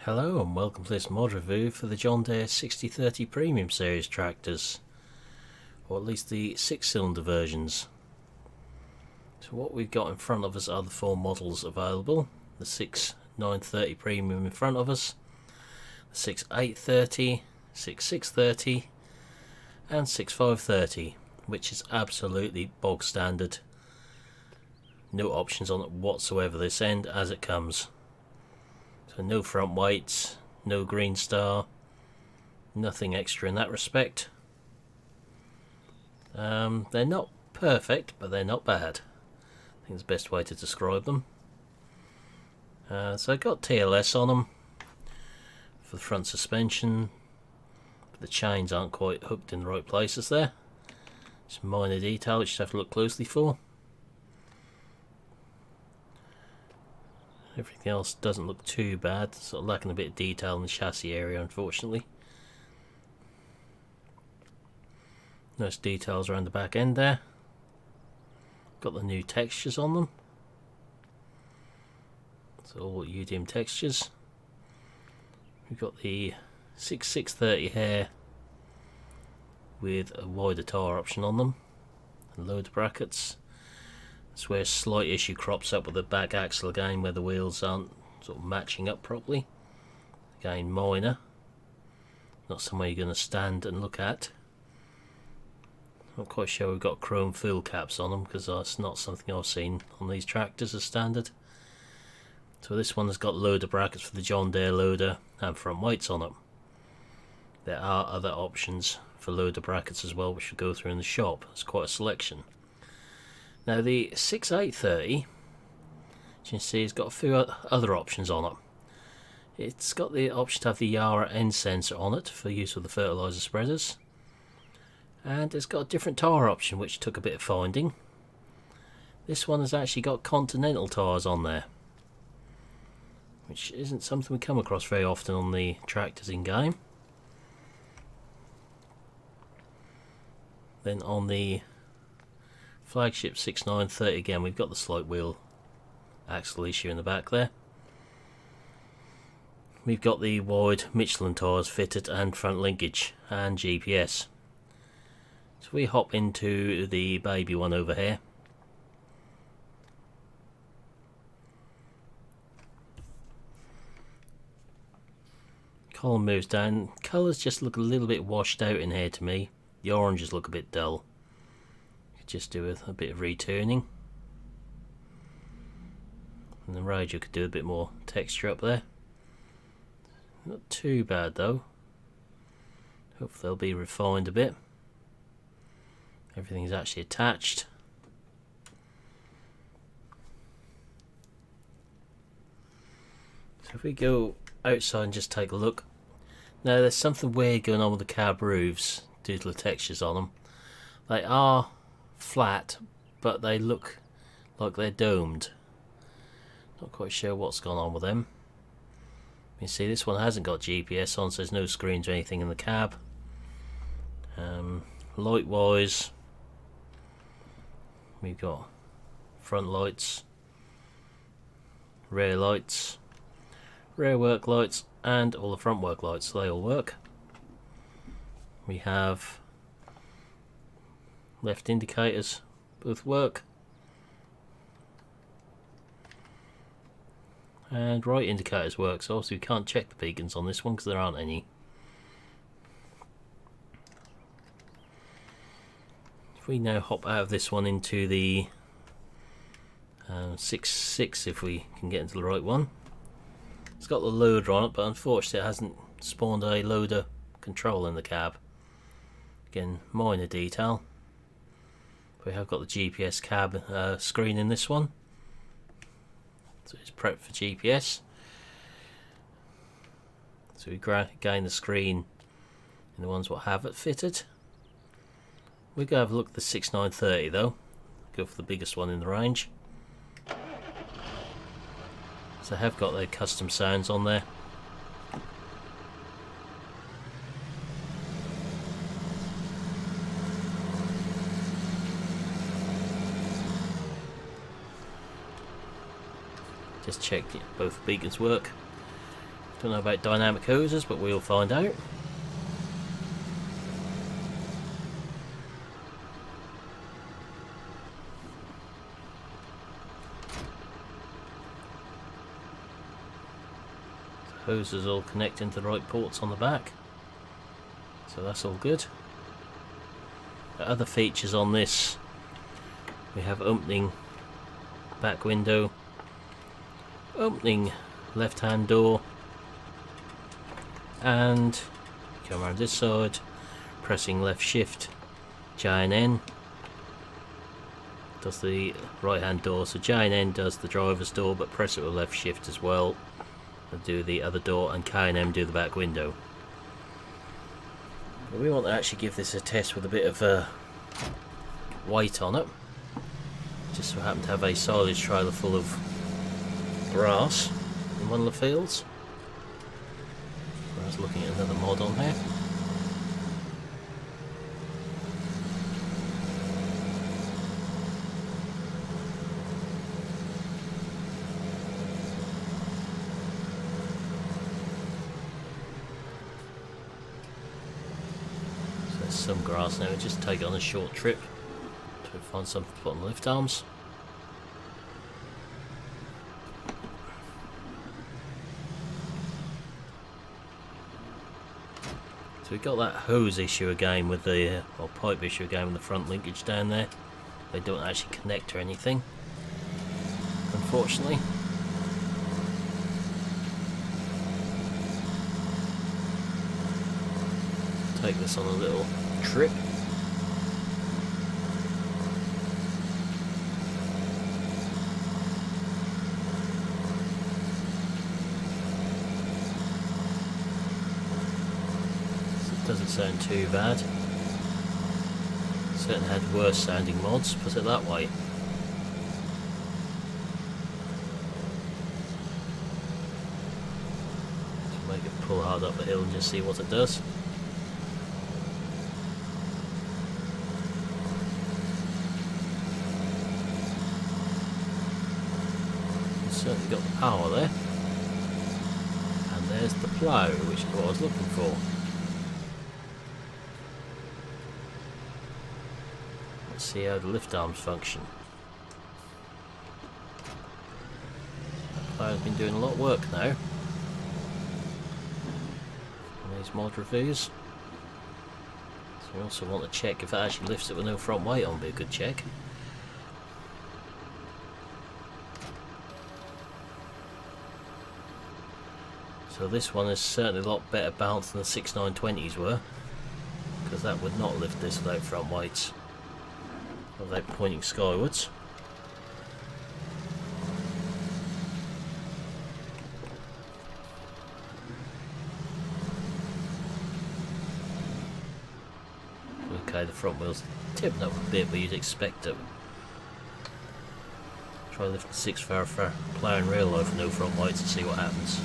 Hello and welcome to this mod review for the John Deere 6030 Premium Series tractors, or at least the 6-cylinder versions. So what we've got in front of us are the 4 models available: the 6930 Premium in front of us, the 6830, 6630 and 6530, which is absolutely bog standard. No options on it whatsoever this end as it comes. So no front weights, no green star, nothing extra in that respect. They're not perfect, but they're not bad. I think it's the best way to describe them. So I've got TLS on them for the front suspension, but the chains aren't quite hooked in the right places there. Some minor detail which you have to look closely for. Everything else doesn't look too bad, sort of lacking a bit of detail in the chassis area, unfortunately. Nice details around the back end there. Got the new textures on them. So all UDM textures. We've got the 6630 hair with a wider tyre option on them and loader brackets. That's where a slight issue crops up with the back axle again, where the wheels aren't sort of matching up properly. Again, minor. Not somewhere you're going to stand and look at. Not quite sure we've got chrome fuel caps on them, because that's not something I've seen on these tractors as standard. So this one has got loader brackets for the John Deere loader and front weights on it. There are other options for loader brackets as well, which we'll go through in the shop. It's quite a selection. Now the 6830, as you can see, has got a few other options on it. It's got the option to have the Yara end sensor on it for use with the fertiliser spreaders. And it's got a different tyre option which took a bit of finding. This one has actually got Continental tyres on there, which isn't something we come across very often on the tractors in game. Then on the flagship 6930 again, we've got the slight wheel axle issue in the back there. We've got the wide Michelin tyres fitted and front linkage and GPS. So we hop into the baby one over here. Column moves down. Colours just look a little bit washed out in here to me. The oranges look a bit dull. Just do a bit of returning, and the radio could do a bit more texture up there. Not too bad though. Hopefully they'll be refined a bit. Everything's actually attached. So if we go outside and just take a look. Now there's something weird going on with the cab roofs due to the textures on them. They are flat, but they look like they're domed. Not quite sure what's gone on with them. You see, this one hasn't got GPS on, so there's no screens or anything in the cab. Light wise, we've got front lights, rear work lights, and all the front work lights, so they all work. We have left indicators, both work, and right indicators work, so obviously we can't check the beacons on this one because there aren't any. If we now hop out of this one into the 6.6, if we can get into the right one, it's got the loader on it, but unfortunately it hasn't spawned a loader control in the cab. Again, minor detail. We have got the GPS cab screen in this one, so it's prepped for GPS. So we gain the screen in the ones what have it fitted. We're going to have a look at the 6930 though, go for the biggest one in the range. So I have got their custom sounds on there. Just check both beacons work. Don't know about dynamic hoses, but we'll find out. The hoses all connect into the right ports on the back, so that's all good. The other features on this, we have opening back window, opening left hand door, and come around this side, pressing left shift J and N does the right hand door. So J and N does the driver's door, but press it with left shift as well and do the other door, and K and M do the back window. But we want to actually give this a test with a bit of weight on it. Just so happen to have a silage trailer full of grass in one of the fields. I was looking at another mod on here. So there's some grass now. Just take it on a short trip to find something to put on the lift arms. So we've got that hose issue again with the, or pipe issue again with the front linkage down there. They don't actually connect or anything, unfortunately. Take this on a little trip. Doesn't sound too bad. Certainly had worse sounding mods, put it that way. So make it pull hard up the hill and just see what it does. It's certainly got the power there. And there's the plough, which is what I was looking for. See how the lift arms function. I've been doing a lot of work now on these mod reviews. So we also want to check if it actually lifts it with no front weight on, be a good check. So this one is certainly a lot better balanced than the 6920s were, because that would not lift this without front weights. Without pointing skywards. Okay, the front wheel's tipping up a bit, but you'd expect it. Try lifting 6 for plough and rail load for no front weights and see what happens.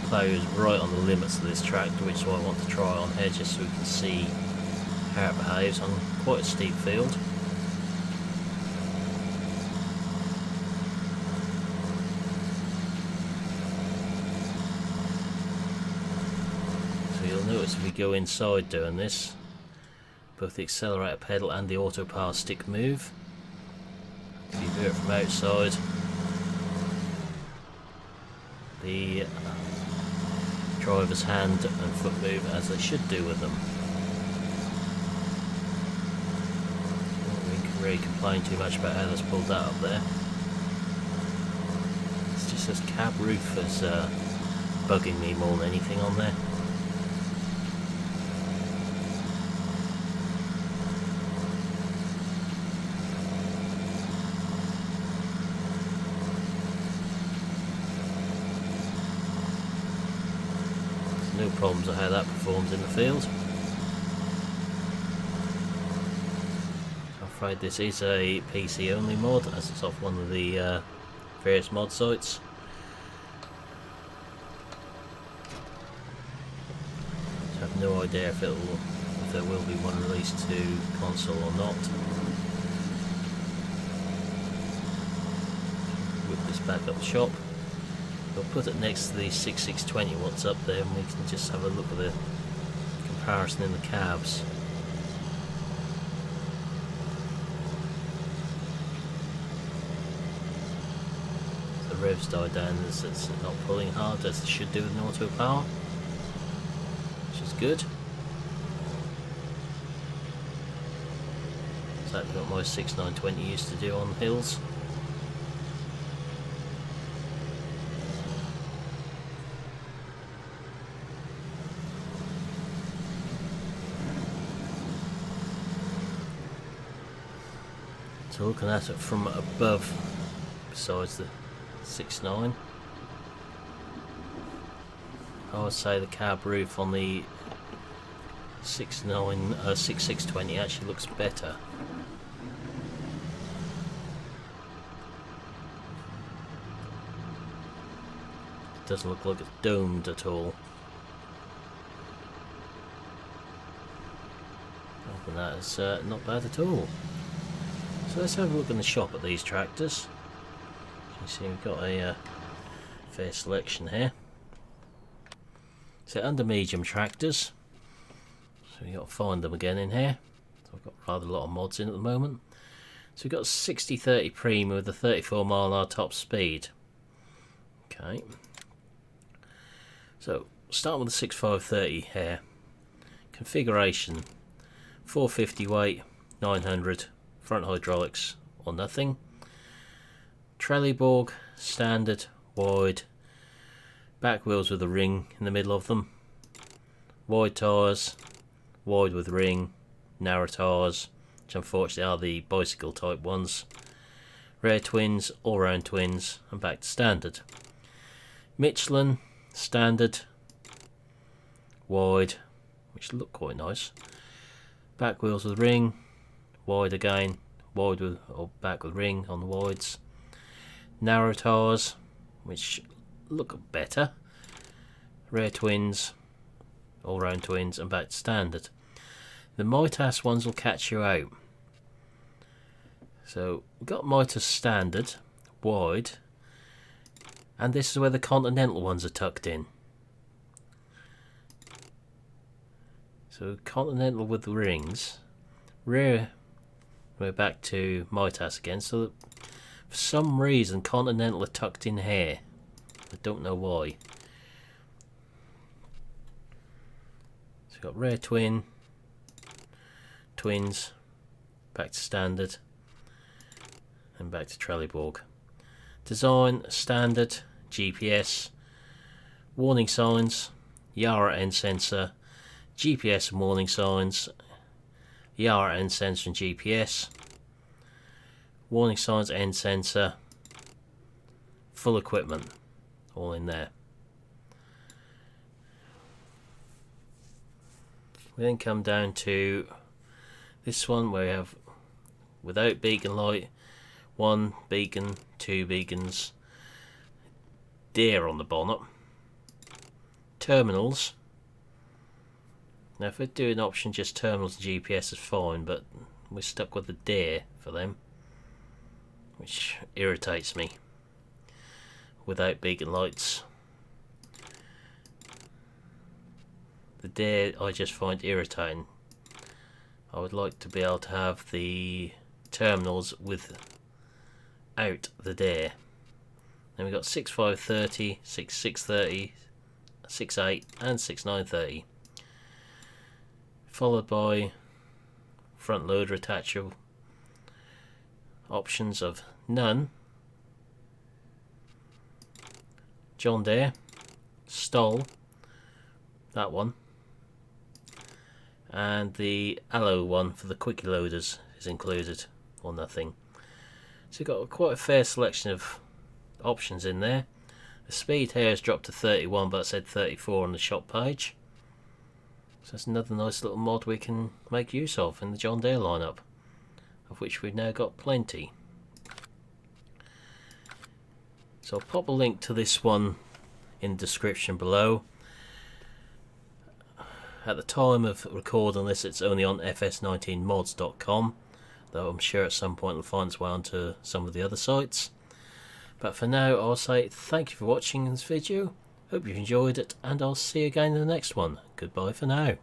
Plough is right on the limits of this tractor, which is why I want to try on here, just so we can see how it behaves on quite a steep field. So you'll notice if we go inside doing this, both the accelerator pedal and the auto power stick move. If you do it from outside, the driver's hand and foot move as they should do with them. We can really complain too much about how that's pulled that up there. It's just this cab roof is bugging me more than anything on there. No problems with how that performs in the field. I'm afraid this is a PC only mod, as it's off one of the various mod sites. So I have no idea if there will be one released to console or not. hook this back up the shop. We'll put it next to the 6620 watts up there, and we can just have a look at the comparison in the cabs. The revs died down as it's not pulling hard as it should do with an auto power, which is good. Exactly what my 6920 used to do on hills. So looking at it from above, besides the 6.9, I would say the cab roof on the 6620 actually looks better. It doesn't look like it's domed at all. Other than that, it's not bad at all. So let's have a look in the shop at these tractors. As you see, we've got a fair selection here. So under medium tractors, so we've got to find them again in here. So I've got rather a lot of mods in at the moment. So we've got 6030 Premium with a 34 mph top speed. Okay. So start with the 6530 here. Configuration: 450 weight, 900. Front hydraulics or nothing. Trelleborg, standard, wide. Back wheels with a ring in the middle of them. Wide tyres, wide with ring. Narrow tyres, which unfortunately are the bicycle type ones. Rear twins, all round twins, and back to standard. Michelin, standard, wide, which look quite nice. Back wheels with ring. Wide again, wide with or back with ring on the wides. Narrow tyres, which look better. Rear twins, all round twins, and back to standard. The Mitas ones will catch you out. So we've got Mitas standard, wide, and this is where the Continental ones are tucked in. So Continental with the rings, rear. We're back to Mitas again, so that for some reason Continental are tucked in here. I don't know why. So we've got rear twin, twins, back to standard, and back to Trelleborg. Design, standard, GPS, warning signs, Yara end sensor, GPS and warning signs, Yara end sensor and GPS, warning signs, end sensor, full equipment, all in there. We then come down to this one where we have without beacon light, 1 beacon, 2 beacons, Deere on the bonnet, terminals. Now if we do an option just terminals and GPS is fine, but we're stuck with the Deere for them, which irritates me. Without beacon lights, the Deere I just find irritating. I would like to be able to have the terminals without the Deere. Then we've got 6530, 6630, 68 and 6930. Followed by front loader attacher options of none. John Deere, Stoll, that one, and the Allo one for the quickie loaders is included, or nothing. So you've got quite a fair selection of options in there. The speed here has dropped to 31, but it said 34 on the shop page. So that's another nice little mod we can make use of in the John Deere lineup, of which we've now got plenty. So I'll pop a link to this one in the description below. At the time of recording this, it's only on FS19mods.com, though I'm sure at some point it'll find its way onto some of the other sites. But for now, I'll say thank you for watching this video. Hope you've enjoyed it, and I'll see you again in the next one. Goodbye for now.